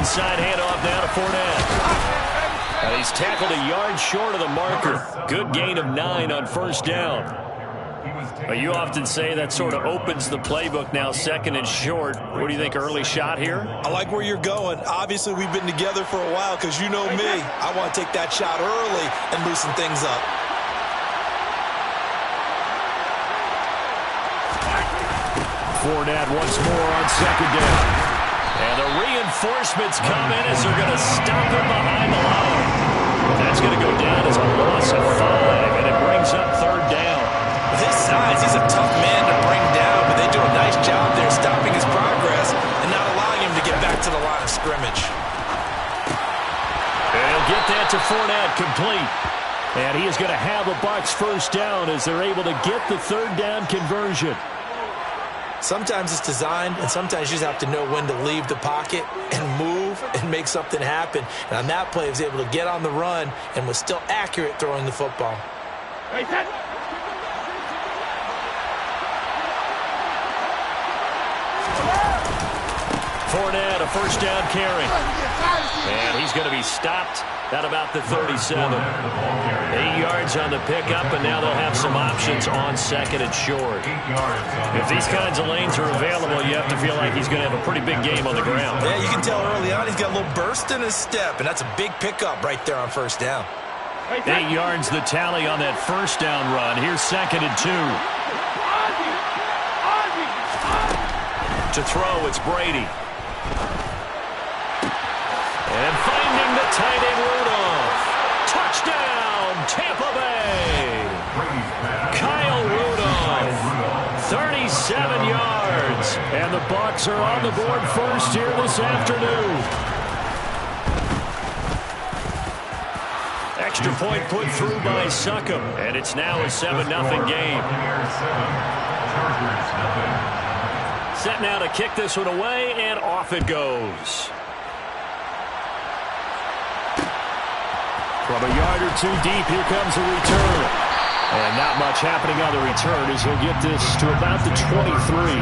inside handoff now to Fournette. And he's tackled a yard short of the marker. Good gain of 9 on first down. But you often say that sort of opens the playbook now, second and short. What do you think, early shot here? I like where you're going. Obviously, we've been together for a while because you know me. I want to take that shot early and loosen things up. Fournette once more on second down. And the reinforcements come in as they're going to stop him behind the line. That's going to go down as a loss of 5, and it brings up third down. With his size, he's a tough man to bring down, but they do a nice job there stopping his progress and not allowing him to get back to the line of scrimmage. And he'll get that to Fournette, complete. And he is going to have a Bucs first down as they're able to get the third down conversion. Sometimes it's designed, and sometimes you just have to know when to leave the pocket and move and make something happen. And on that play, he was able to get on the run and was still accurate throwing the football. Fournette, a first down carry. And he's going to be stopped at about the 37. 8 yards on the pickup, and now they'll have some options on second and short. If these kinds of lanes are available, you have to feel like he's going to have a pretty big game on the ground. Yeah, you can tell early on he's got a little burst in his step, and that's a big pickup right there on first down. 8 yards the tally on that first down run. Here's second and 2. To throw, it's Brady. And finding the tight end Rudolph. Touchdown, Tampa Bay. Kyle Rudolph, 37 yards. And the Bucs are on the board first here this afternoon. Extra point put through by Succop. And it's now a 7-0 game. Set now to kick this one away, and off it goes. From a yard or two deep, here comes the return. And not much happening on the return as he'll get this to about the 23.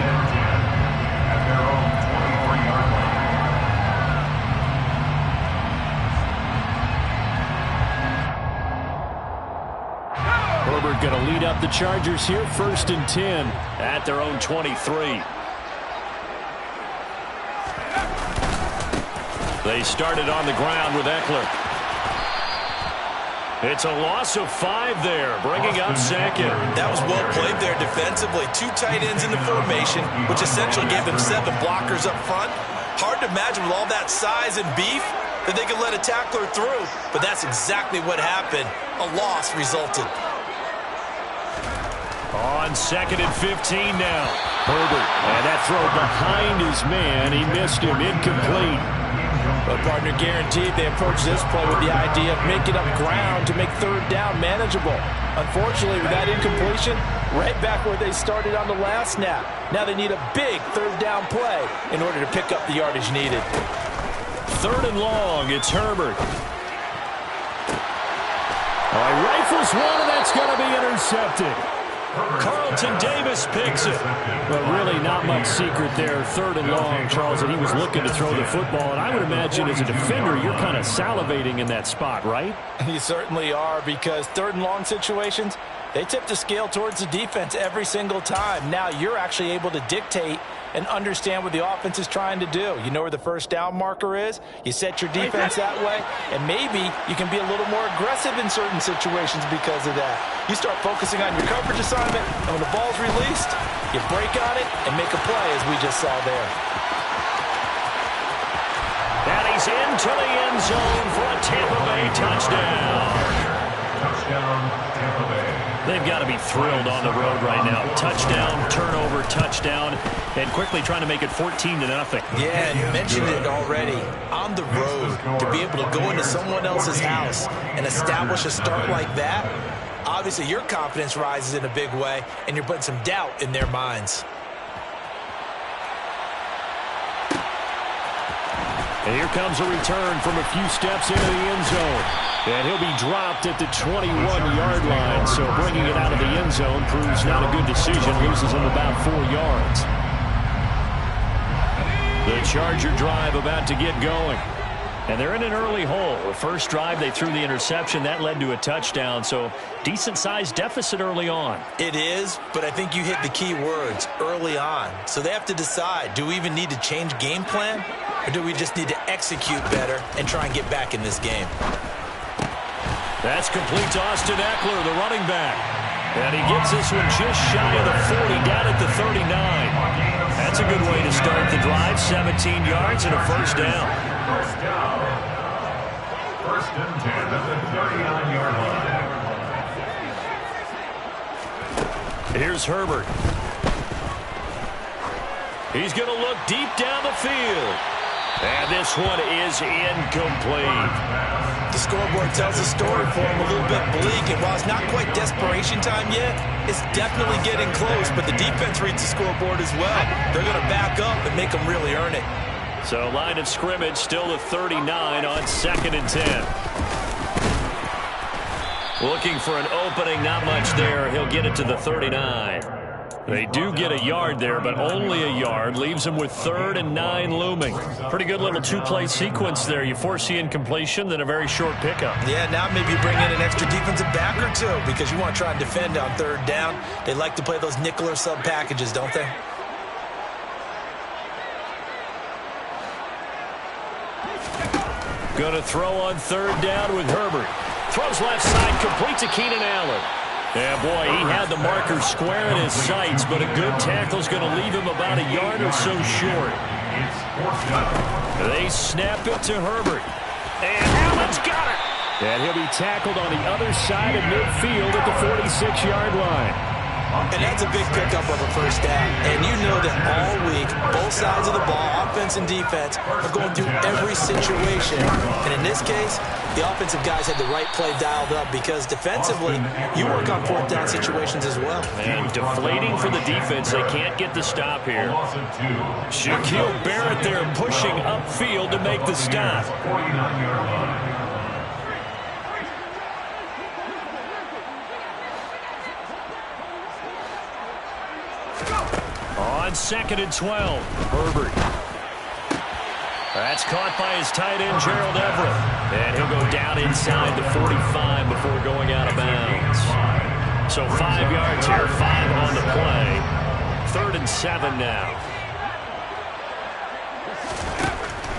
Herbert going to lead up the Chargers here, 1st and 10 at their own 23. They started on the ground with Eckler. It's a loss of 5 there, bringing up second. That was well played there defensively. 2 tight ends in the formation, which essentially gave them 7 blockers up front. Hard to imagine with all that size and beef that they could let a tackler through, but that's exactly what happened. A loss resulted. On 2nd and 15 now. Herbert, and that throw behind his man. He missed him, incomplete. But partner, guaranteed they approach this play with the idea of making up ground to make third down manageable. Unfortunately, with that incompletion, right back where they started on the last snap. Now they need a big third down play in order to pick up the yardage needed. 3rd and long, it's Herbert. Rifles one, and that's going to be intercepted. Carlton Davis picks it. But really not much secret there. 3rd and long, Charles, and he was looking to throw the football. And I would imagine as a defender, you're kind of salivating in that spot, right? You certainly are, because 3rd and long situations, they tip the scale towards the defense every single time. Now you're actually able to dictate and understand what the offense is trying to do. You know where the first down marker is. You set your defense that way, and maybe you can be a little more aggressive in certain situations because of that. You start focusing on your coverage assignment, and when the ball's released, you break on it and make a play, as we just saw there. And he's into the end zone for a Tampa Bay touchdown. Touchdown, Tampa Bay. They've got to be thrilled on the road right now. Touchdown, turnover, touchdown, and quickly trying to make it 14-0. Yeah, and you mentioned it already. On the road, to be able to go into someone else's house and establish a start like that, obviously your confidence rises in a big way, and you're putting some doubt in their minds. And here comes a return from a few steps into the end zone. And he'll be dropped at the 21-yard line. So bringing it out of the end zone proves not a good decision. Loses him about 4 yards. The Charger drive about to get going. And they're in an early hole. The first drive, they threw the interception. That led to a touchdown. So decent-sized deficit early on. It is, but I think you hit the key words, early on. So they have to decide, do we even need to change game plan? Or do we just need to execute better and try and get back in this game? That's complete to Austin Eckler, the running back. And he gets this one just shy of the 40, down at the 39. That's a good way to start the drive. 17 yards and a first down. First down. First and 10 at the 39-yard line. Here's Herbert. He's going to look deep down the field. And this one is incomplete. The scoreboard tells a story for him, a little bit bleak. And while it's not quite desperation time yet, it's definitely getting close. But the defense reads the scoreboard as well. They're going to back up and make them really earn it. So line of scrimmage still the 39 on 2nd and 10. Looking for an opening, not much there. He'll get it to the 39. They do get a yard there, but only a yard. Leaves them with 3rd and 9 looming. Pretty good little two-play sequence there. You foresee incompletion, then a very short pickup. Yeah, now maybe you bring in an extra defensive back or two because you want to try and defend on 3rd down. They like to play those nickel or sub packages, don't they? Going to throw on 3rd down with Herbert. Throws left side, complete to Keenan Allen. Yeah, boy, he had the marker square in his sights, but a good tackle's going to leave him about a yard or so short. They snap it to Herbert. And Allen's got it. And he'll be tackled on the other side of midfield at the 46-yard line. And that's a big pickup of a first down. And you know that all week, both sides of the ball, offense and defense, are going through every situation. And in this case, the offensive guys had the right play dialed up because defensively, you work on 4th down situations as well. And deflating for the defense. They can't get the stop here. Shaquille Barrett there pushing upfield to make the stop. On 2nd and 12, Herbert. That's caught by his tight end, Gerald Everett. And he'll go down inside the 45 before going out of bounds. So 5 yards here, 5 on the play. 3rd and 7 now.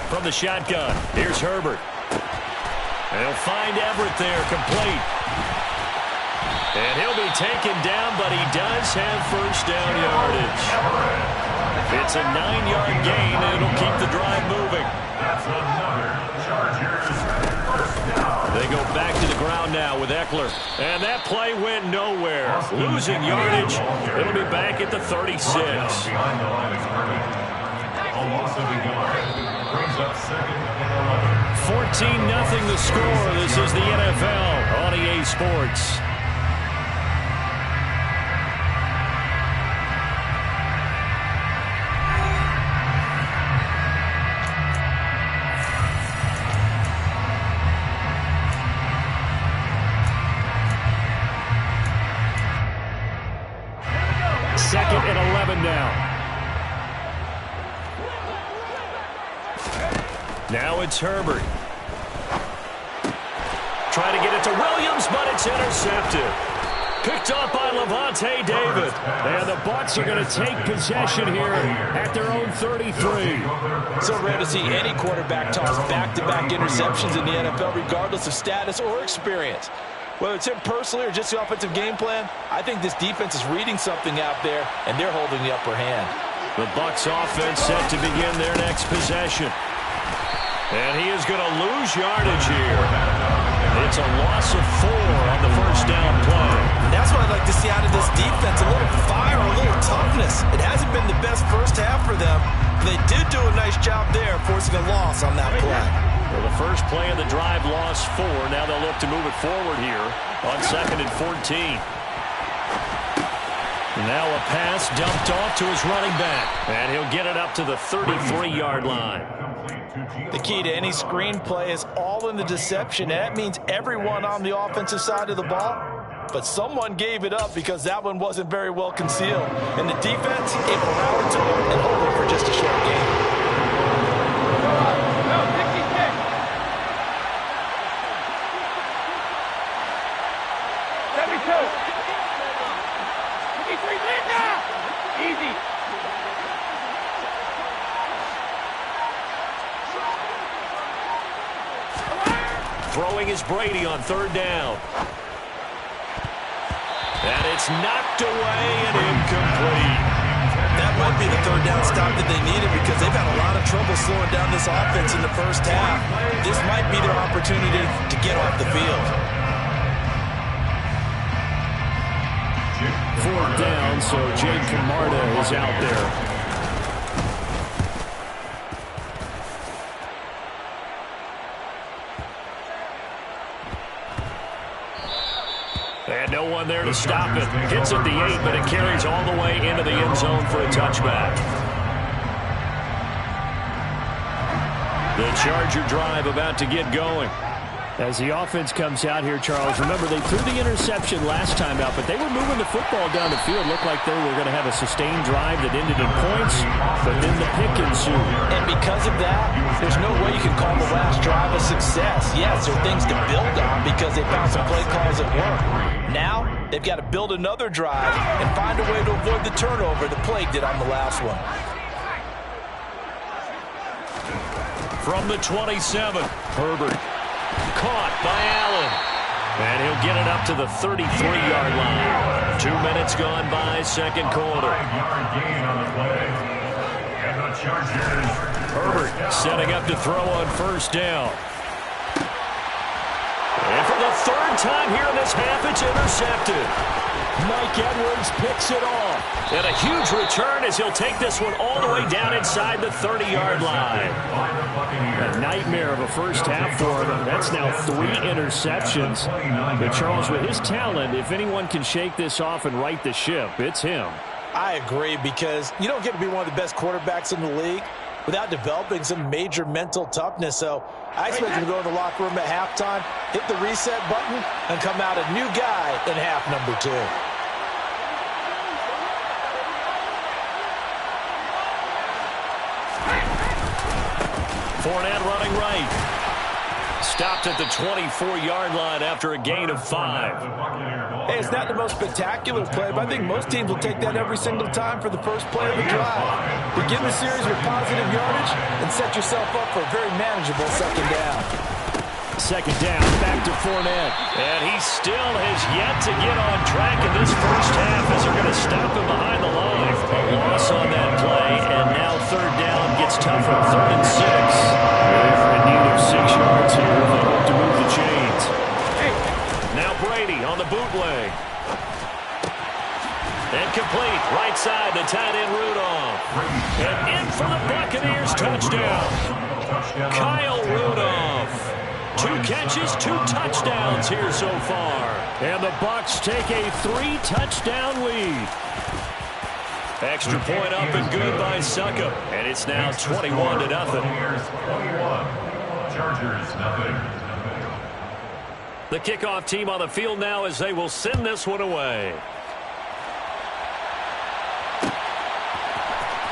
From the shotgun, here's Herbert. And he'll find Everett there, complete. And he'll be taken down, but he does have first down yardage. It's a 9-yard gain, and it'll keep the drive moving. That's another Chargers first down. They go back to the ground now with Eckler. And that play went nowhere. Losing yardage. It'll be back at the 36. Behind the line of scrimmage. A loss of a yard. Brings up 2nd and 11. 14-0 the score. This is the NFL on EA Sports. Second and 11 now. Now it's Herbert. Try to get it to Williams, but it's intercepted. Picked up by Levante David. And the Bucs are going to take possession here at their own 33. So rare to see any quarterback toss back-to-back interceptions in the NFL, regardless of status or experience. Whether it's him personally or just the offensive game plan, I think this defense is reading something out there, and they're holding the upper hand. The Bucs offense set to begin their next possession. And he is going to lose yardage here. It's a loss of 4 on the first down play. And that's what I'd like to see out of this defense, a little fire, a little toughness. It hasn't been the best first half for them, but they did do a nice job there forcing a loss on that play. Well, the first play of the drive lost 4. Now they'll look to move it forward here on 2nd and 14. Now a pass dumped off to his running back. And he'll get it up to the 33-yard line. The key to any screen play is all in the deception. And that means everyone on the offensive side of the ball. But someone gave it up because that one wasn't very well concealed. And the defense able to rally to it and hold it for just a short game. Throwing is Brady on third down. And it's knocked away and incomplete. That might be the third down stop that they needed because they've had a lot of trouble slowing down this offense in the first half. This might be their opportunity to get off the field. Fourth down, so Jake Camarda is out there. And no one there to stop it. Gets at the 8, but it carries all the way into the end zone for a touchback. The Charger drive about to get going. As the offense comes out here, Charles, remember they threw the interception last time out, but they were moving the football down the field. Looked like they were going to have a sustained drive that ended in points, but then the pick ensued. And because of that, there's no way you can call the last drive a success. Yes, there are things to build on because they found some play calls that work. Now, they've got to build another drive and find a way to avoid the turnover the play did on the last one. From the 27, Herbert. Caught by Allen. And he'll get it up to the 33-yard line. 2 minutes gone by, second quarter. 5-yard gain on the play. And the Chargers. Herbert setting up to throw on first down. And for the third time here in this half, it's intercepted. Mike Edwards picks it off. And a huge return as he'll take this one all the way down inside the 30-yard line. A nightmare of a first half for him. That's now 3 interceptions. But Charles, with his talent, if anyone can shake this off and right the ship, it's him. I agree because you don't get to be one of the best quarterbacks in the league without developing some major mental toughness. So I expect him to go in the locker room at halftime, hit the reset button, and come out a new guy in half number 2. Fournette running right. Stopped at the 24-yard line after a gain of 5. Hey, it's not the most spectacular play, but I think most teams will take that every single time for the first play of the drive. Begin the series with positive yardage and set yourself up for a very manageable second down. Second down, back to Fournette. And he still has yet to get on track in this first half as they're going to stop him behind the line. A loss on that play, and now third down gets tougher. 3rd and 6. They're in need of 6 yards here if they hope to move the chains. Now Brady on the bootleg. Incomplete. Right side, the tight end Rudolph. And in for the Buccaneers touchdown. Kyle Rudolph. 2 catches, 2 touchdowns here so far. And the Bucs take a 3-touchdown lead. Extra point up and good by Succop. And it's now 21-0. Chargers, nothing. The kickoff team on the field now as they will send this one away.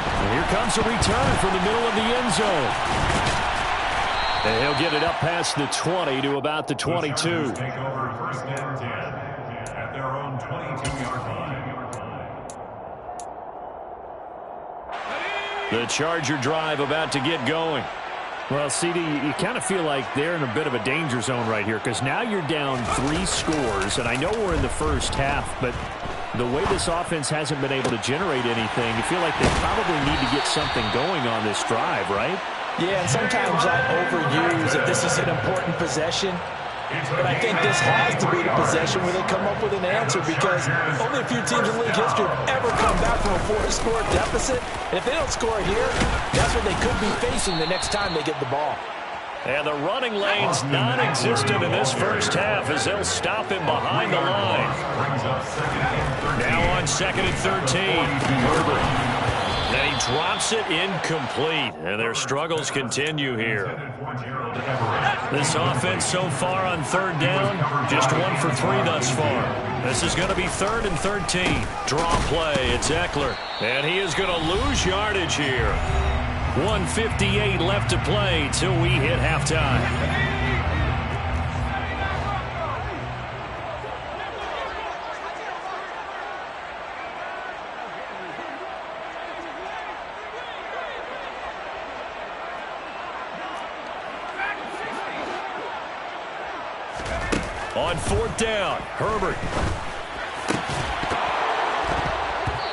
And here comes a return from the middle of the end zone. And he'll get it up past the 20 to about the 22. Take over 1st and 10 at their own 22-yard line. The Charger drive about to get going. Well, CD, you kind of feel like they're in a bit of a danger zone right here because now you're down 3 scores, and I know we're in the first half, but the way this offense hasn't been able to generate anything, you feel like they probably need to get something going on this drive, right? Yeah, and sometimes I overuse that this is an important possession. But I think this has to be the possession where they come up with an answer because only a few teams in league history have ever come back from a 4-score deficit. And if they don't score here, that's what they could be facing the next time they get the ball. And the running lane's non-existent in this first half as they'll stop him behind the line. Now on 2nd and 13. Herbert. Then he drops it incomplete, and their struggles continue here. This offense so far on 3rd down, just 1 for 3 thus far. This is going to be 3rd and 13. Draw play, it's Eckler, and he is going to lose yardage here. 1:58 left to play till we hit halftime. on 4th down. Herbert.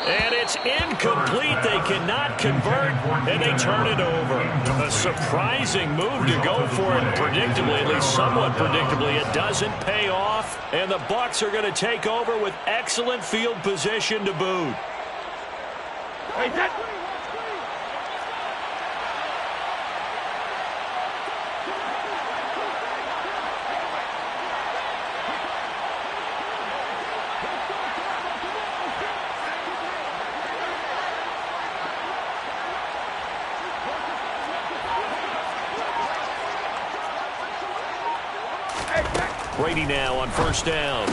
And it's incomplete. They cannot convert, and they turn it over. A surprising move to go for it predictably, at least somewhat predictably. It doesn't pay off, and the Bucs are going to take over with excellent field position to boot. Brady now on 1st down.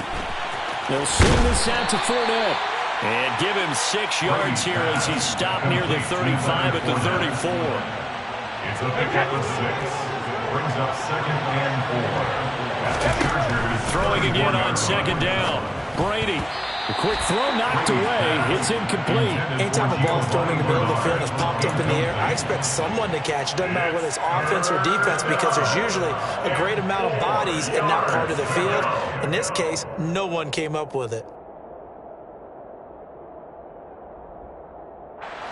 They'll send this out to Fournette. And give him 6 yards here as he's stopped near the 35 at the 34. It's a pickup of 6. Brings up 2nd and 4. Throwing again on 2nd down. Brady. The quick throw knocked away. It's incomplete. Anytime a ball's thrown in the middle of the field and is popped up in the air, I expect someone to catch. It doesn't matter whether it's offense or defense, because there's usually a great amount of bodies in that part of the field. In this case, no one came up with it.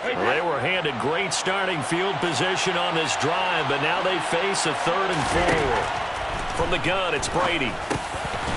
Well, they were handed great starting field position on this drive, but now they face a 3rd and 4. From the gun, it's Brady.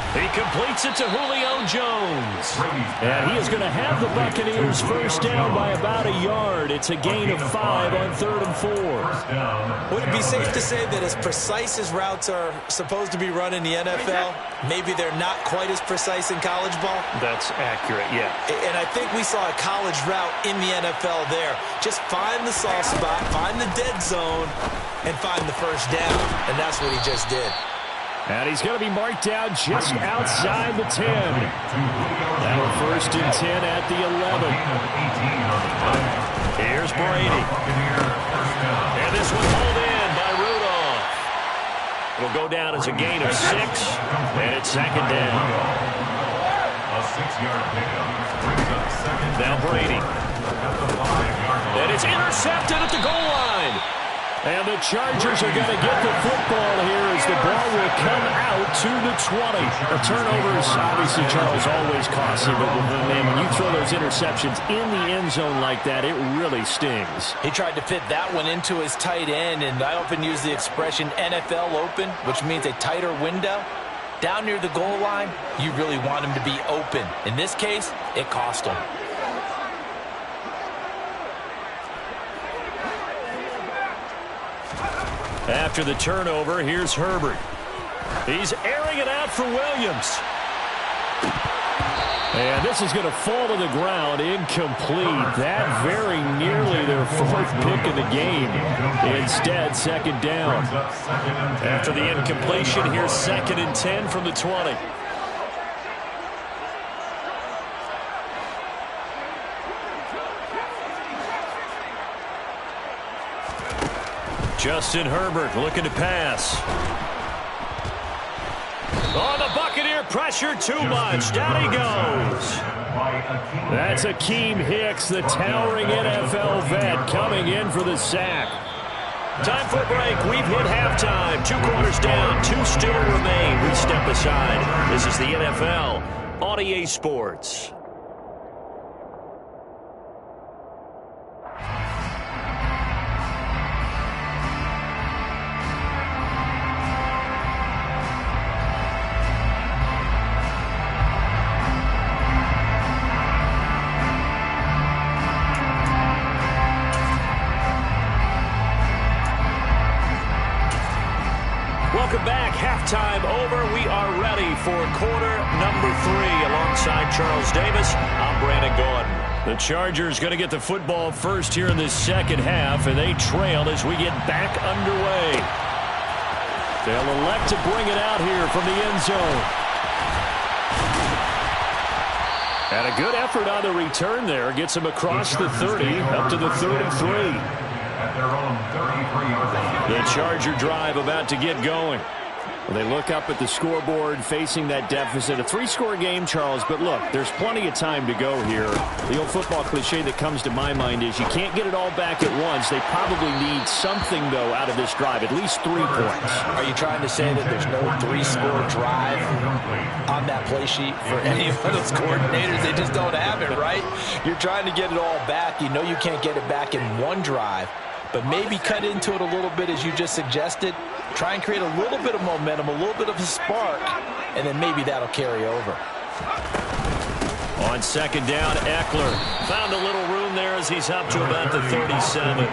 He completes it to Julio Jones. And he is going to have the Buccaneers 1st down by about a yard. It's a gain of 5 on 3rd and 4. Would it be safe to say that as precise as routes are supposed to be run in the NFL, maybe they're not quite as precise in college ball? That's accurate, yeah. And I think we saw a college route in the NFL there. Just find the soft spot, find the dead zone, and find the 1st down. And that's what he just did. And he's going to be marked down just outside the 10. Now 1st and 10 at the 11. Here's Brady. And this one pulled in by Rudolph. It'll go down as a gain of 6. And it's 2nd down. A 6-yard pickup. Brings up 2nd. Now Brady. And it's intercepted at the goal line. And the Chargers are going to get the football here as the ball will come out to the 20. The turnovers, obviously, Charles, always costly, but when you throw those interceptions in the end zone like that, it really stings. He tried to fit that one into his tight end, and I often use the expression NFL open, which means a tighter window. Down near the goal line, you really want him to be open. In this case, it cost him. After the turnover, here's Herbert. He's airing it out for Williams. And this is going to fall to the ground, incomplete. That very nearly their 4th pick of the game. Instead, 2nd down. After the incompletion, here's 2nd and 10 from the 20. Justin Herbert looking to pass. Oh, the Buccaneer pressure too much. Down he goes. That's Akeem Hicks, the towering NFL vet, coming in for the sack. Time for a break. We've hit halftime. 2 quarters down. 2 still remain. We step aside. This is the NFL on EA Sports. Welcome back. Halftime over. We are ready for quarter number 3. Alongside Charles Davis, I'm Brandon Gordon. The Chargers going to get the football first here in this 2nd half, and they trail as we get back underway. They'll elect to bring it out here from the end zone. And a good effort on the return there. Gets him across the 30, up to the 33. At their own 33-yard line. The Charger drive about to get going. Well, they look up at the scoreboard facing that deficit. A 3-score game, Charles, but look, there's plenty of time to go here. The old football cliche that comes to my mind is you can't get it all back at once. They probably need something, though, out of this drive, at least 3 points. Are you trying to say that there's no 3-score drive on that play sheet for any of those coordinators? They just don't have it, right? You're trying to get it all back. You know you can't get it back in one drive, but maybe cut into it a little bit as you just suggested. Try and create a little bit of momentum, a little bit of a spark, and then maybe that'll carry over. On second down, Eckler found a little room there as he's up to about the 37.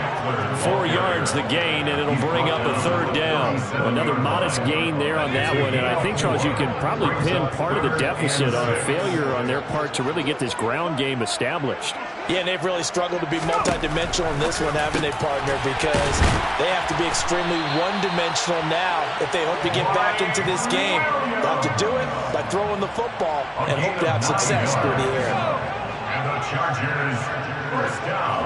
4 yards the gain, and it'll bring up a 3rd down. Another modest gain there on that one, and I think, Charles, you can probably pin part of the deficit on a failure on their part to really get this ground game established. Yeah, and they've really struggled to be multidimensional in this one, haven't they, partner? Because they have to be extremely one-dimensional now if they hope to get back into this game. They'll have to do it by throwing the football and hope to have success through the air. And the Chargers, first down.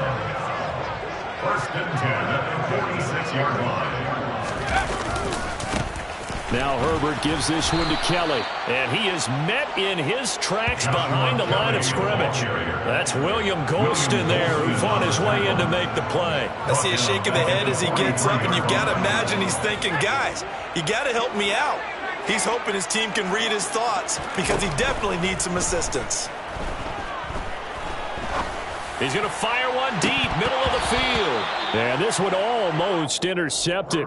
1st and 10 at the 46-yard line. Now Herbert gives this one to Kelly, and he is met in his tracks behind the line of scrimmage. That's William Golston there, who fought his way in to make the play. I see a shake of the head as he gets up, and you've got to imagine he's thinking, guys, you got to help me out. He's hoping his team can read his thoughts because he definitely needs some assistance. He's going to fire one deep, middle of the field. And this one almost intercepted.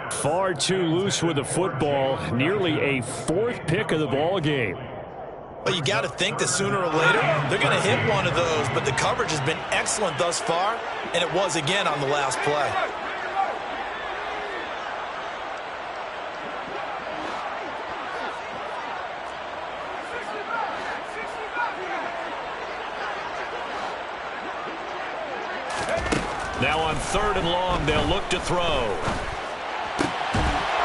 Far too loose with the football. Nearly a 4th pick of the ball game. Well, you got to think that sooner or later they're going to hit one of those, but the coverage has been excellent thus far, and it was again on the last play. Now on 3rd and long, they'll look to throw.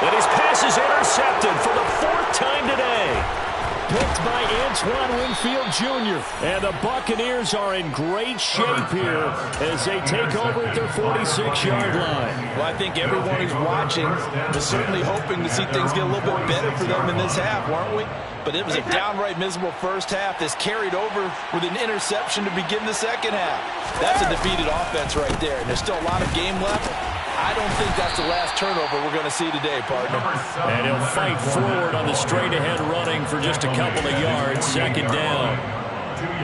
And his pass is intercepted for the 4th time today. Picked by Antoine Winfield Jr. And the Buccaneers are in great shape here as they take over at their 46-yard line. Well, I think everyone who's watching was certainly hoping to see things get a little bit better for them in this half, weren't we? But it was a downright miserable first half that's carried over with an interception to begin the second half. That's a defeated offense right there, and there's still a lot of game left. I don't think that's the last turnover we're going to see today, partner. And he'll fight forward on the straight-ahead running for just a couple of yards, second down.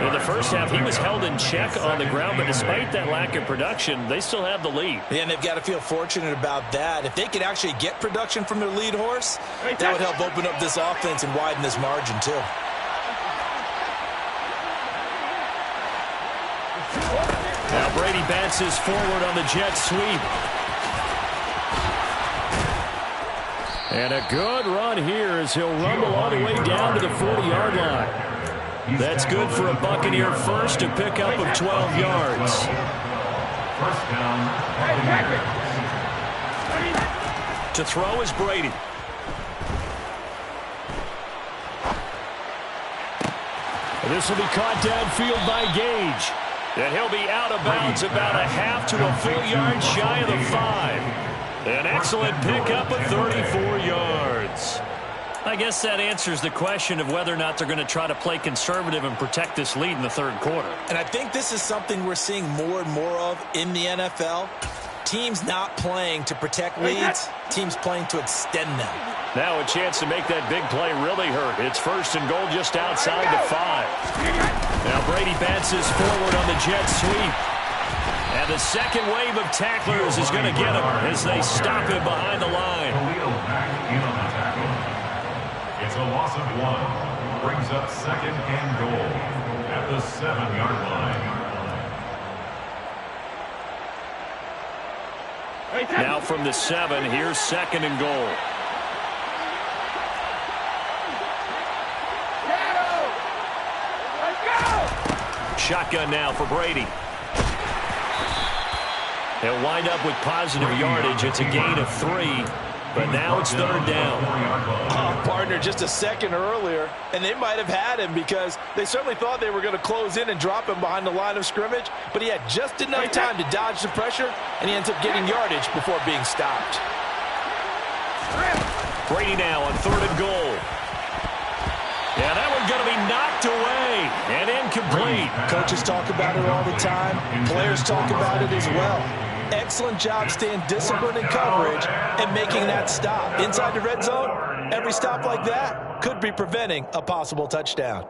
In the first half, he was held in check on the ground, but despite that lack of production, they still have the lead. Yeah, and they've got to feel fortunate about that. If they could actually get production from their lead horse, that would help open up this offense and widen this margin, too. Now Brady bounces forward on the jet sweep. And a good run here as he'll rumble all the way down to the 40-yard line. That's good for a Buccaneer first to pick up of 12 yards. First down. To throw is Brady. And this will be caught downfield by Gage. And he'll be out of bounds about a half to a full yard shy of the 5. An excellent pickup of 34 yards. I guess that answers the question of whether or not they're going to try to play conservative and protect this lead in the 3rd quarter. And I think this is something we're seeing more and more of in the NFL. Teams not playing to protect leads, teams playing to extend them. Now a chance to make that big play really hurt. It's 1st and goal just outside the 5. Now Brady bounces forward on the jet sweep. And the second wave of tacklers is going to get him as they stop him behind the line. It's a loss of 1. Brings up 2nd and goal at the 7-yard line. Now from the 7, here's 2nd and goal. Shotgun now for Brady. He'll wind up with positive yardage. It's a gain of 3, but now it's 3rd down. Oh, partner, just a second earlier, and they might have had him because they certainly thought they were going to close in and drop him behind the line of scrimmage, but he had just enough time to dodge the pressure, and he ends up getting yardage before being stopped. Brady now on 3rd and goal. Yeah, that one's going to be knocked away and incomplete. Coaches talk about it all the time. Players talk about it as well. Excellent job staying disciplined in coverage and making that stop. Inside the red zone, every stop like that could be preventing a possible touchdown.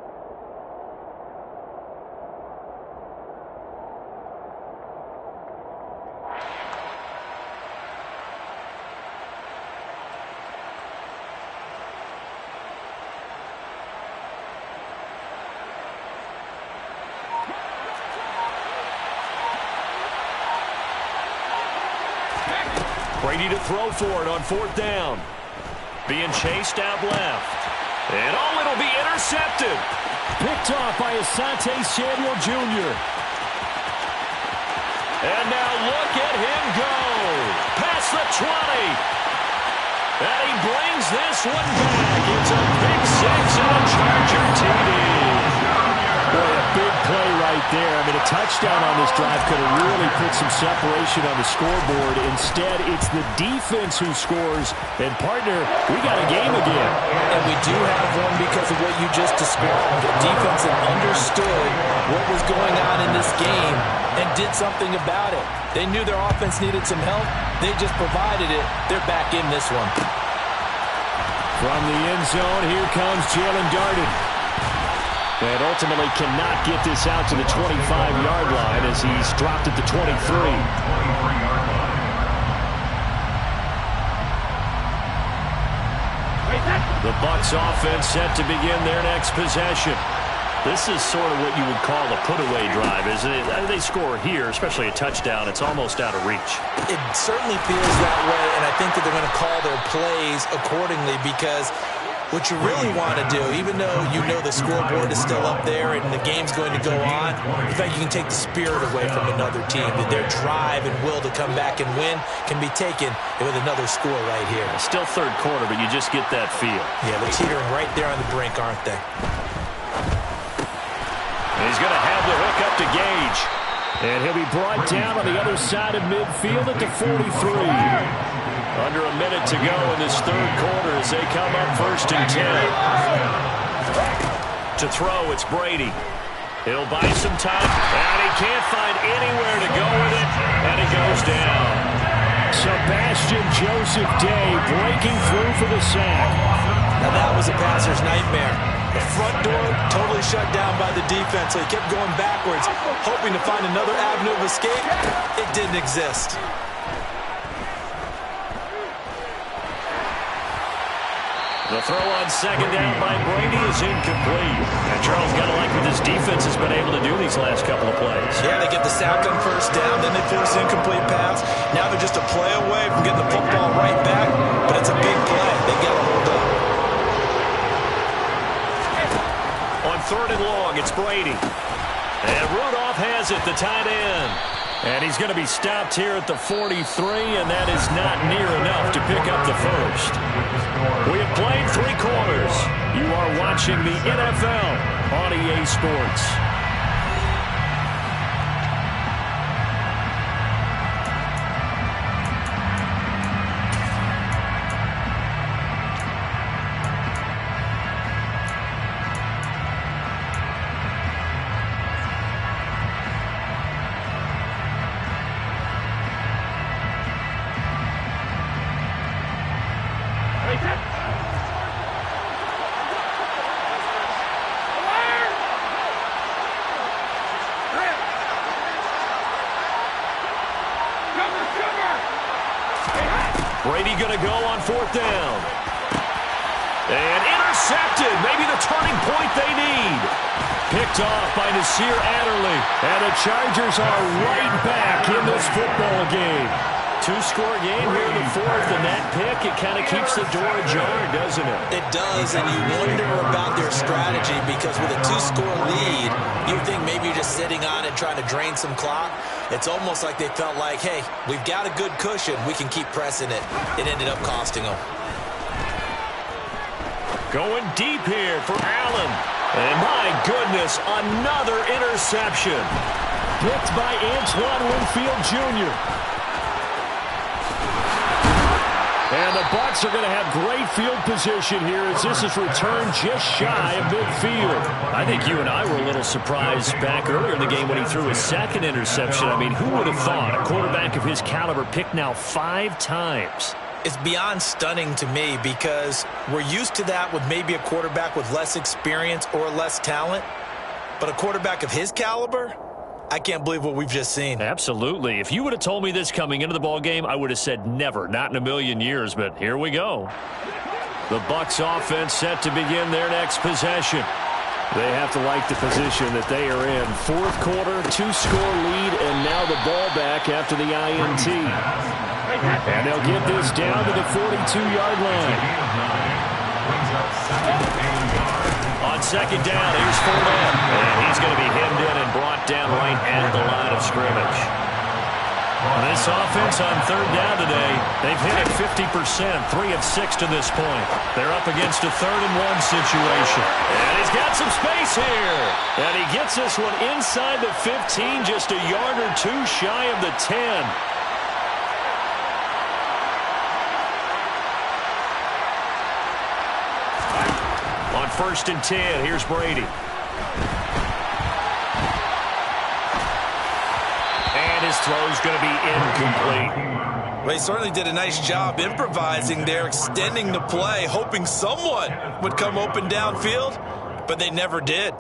Brady to throw for it on 4th down. Being chased out left. And it'll be intercepted. Picked off by Asante Samuel Jr. And now look at him go. Past the 20. And he brings this one back. It's a pick 6 and a Charger TD. Boy, a big play right there. I mean, a touchdown on this drive could have really put some separation on the scoreboard. Instead, it's the defense who scores. And, partner, we got a game again. And we do have one because of what you just described. The defense that understood what was going on in this game and did something about it. They knew their offense needed some help. They just provided it. They're back in this one. From the end zone, here comes Jalen Darden. And ultimately cannot get this out to the 25-yard line as he's dropped at the 23. The Bucs offense set to begin their next possession. This is sort of what you would call a put-away drive, isn't it? They score here, especially a touchdown. It's almost out of reach. It certainly feels that way, and I think that they're going to call their plays accordingly because what you really want to do, even though you know the scoreboard is still up there and the game's going to go on, in fact, you can take the spirit away from another team. Their drive and will to come back and win can be taken with another score right here. Still 3rd quarter, but you just get that feel. Yeah, they're teetering right there on the brink, aren't they? He's going to have the hook up to Gage. And he'll be brought down on the other side of midfield at the 43. Under a minute to go in this 3rd quarter as they come up 1st and 10. To throw, it's Brady. He'll buy some time, and he can't find anywhere to go with it, and he goes down. Sebastian Joseph Day breaking through for the sack. Now that was a passer's nightmare. The front door totally shut down by the defense, so he kept going backwards, hoping to find another avenue of escape. It didn't exist. The throw on 2nd down by Brady is incomplete. And Charles got to like what this defense has been able to do these last couple of plays. Yeah, they get the sack on 1st down, then they force the incomplete pass. Now they're just a play away from getting the football right back, but it's a big play. They got to hold up. On 3rd and long, it's Brady. And Rudolph has it, the tight end. And he's going to be stopped here at the 43, and that is not near enough to pick up the 1st. We have played 3 quarters. You are watching the NFL on EA Sports. Brady going to go on 4th down. And intercepted. Maybe the turning point they need. Picked off by Nasir Adderley. And the Chargers are right back in this football game. 2-score game here in the 4th, and that pick, it kind of keeps the door ajar, doesn't it? It does, and you wonder about their strategy because with a 2-score lead, you think maybe you're just sitting on it trying to drain some clock. It's almost like they felt like, hey, we've got a good cushion. We can keep pressing it. It ended up costing them. Going deep here for Allen. And my goodness, another interception. Picked by Antoine Winfield Jr. And the Bucs are going to have great field position here as this is returned just shy of midfield. I think you and I were a little surprised back earlier in the game when he threw his second interception. I mean, who would have thought a quarterback of his caliber picked now 5 times? It's beyond stunning to me because we're used to that with maybe a quarterback with less experience or less talent. But a quarterback of his caliber, I can't believe what we've just seen. Absolutely. If you would have told me this coming into the ballgame, I would have said never, not in a million years, but here we go. The Bucs offense set to begin their next possession. They have to like the position that they are in. 4th quarter, 2-score lead, and now the ball back after the INT. And they'll get this down to the 42-yard line. On 2nd down, here's Fournette. And he's going to be hemmed in and brought down right at the line of scrimmage. This offense on 3rd down today, they've hit it 50%, 3 of 6 to this point. They're up against a 3rd and 1 situation. And he's got some space here. And he gets this one inside the 15, just a yard or 2 shy of the 10. On 1st and 10, here's Brady. And his throw's going to be incomplete. Well, he certainly did a nice job improvising there, extending the play, hoping someone would come open downfield, but they never did.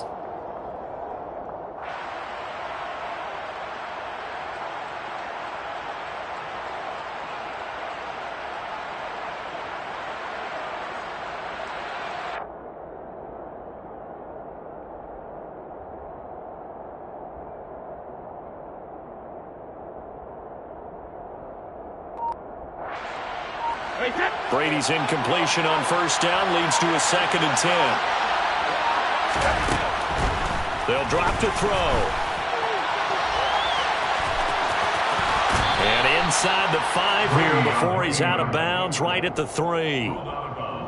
Brady's incompletion on 1st down leads to a 2nd and 10. They'll drop to throw. And inside the 5 here before he's out of bounds, right at the 3.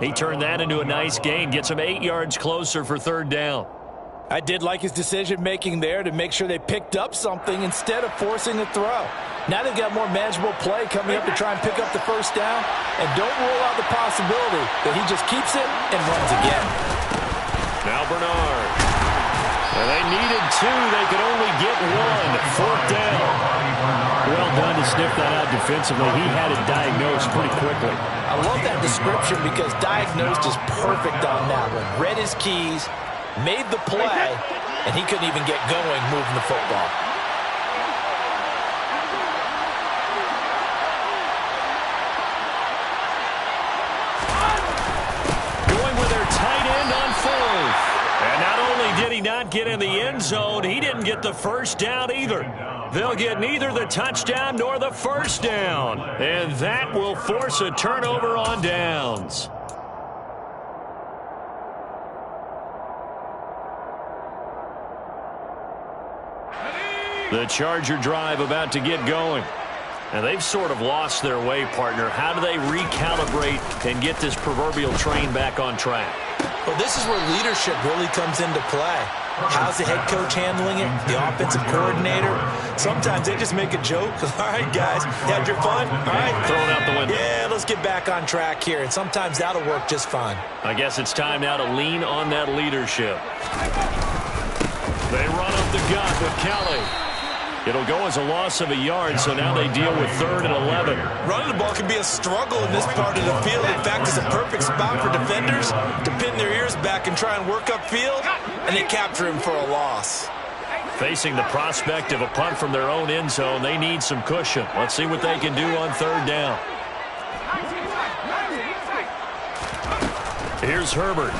He turned that into a nice gain, gets him 8 yards closer for 3rd down. I did like his decision-making there to make sure they picked up something instead of forcing a throw. Now they've got more manageable play coming up to try and pick up the 1st down. And don't rule out the possibility that he just keeps it and runs again. Now Bernard. And they needed 2. They could only get 1. 4th down. Well done to sniff that out defensively. He had it diagnosed pretty quickly. I love that description because diagnosed is perfect on that one. Read his keys, made the play, and he couldn't even get going moving the football. Going with their tight end on 4th. And not only did he not get in the end zone, he didn't get the 1st down either. They'll get neither the touchdown nor the 1st down. And that will force a turnover on downs. The Charger drive about to get going. And they've sort of lost their way, partner. How do they recalibrate and get this proverbial train back on track? Well, this is where leadership really comes into play. How's the head coach handling it? The offensive coordinator? Sometimes they just make a joke. All right, guys, you had your fun? All right. Throw it out the window. Yeah, let's get back on track here. And sometimes that'll work just fine. I guess it's time now to lean on that leadership. They run up the gut with Kelly. It'll go as a loss of a yard, so now they deal with 3rd and 11. Running the ball can be a struggle in this part of the field. In fact, it's a perfect spot for defenders to pin their ears back and try and work upfield, and they capture him for a loss. Facing the prospect of a punt from their own end zone, they need some cushion. Let's see what they can do on 3rd down. Here's Herbert.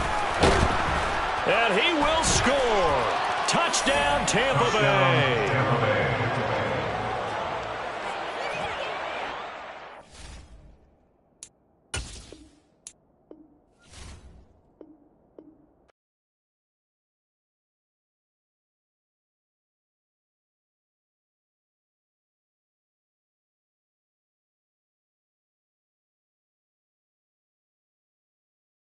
And he will score. Touchdown, Tampa Bay.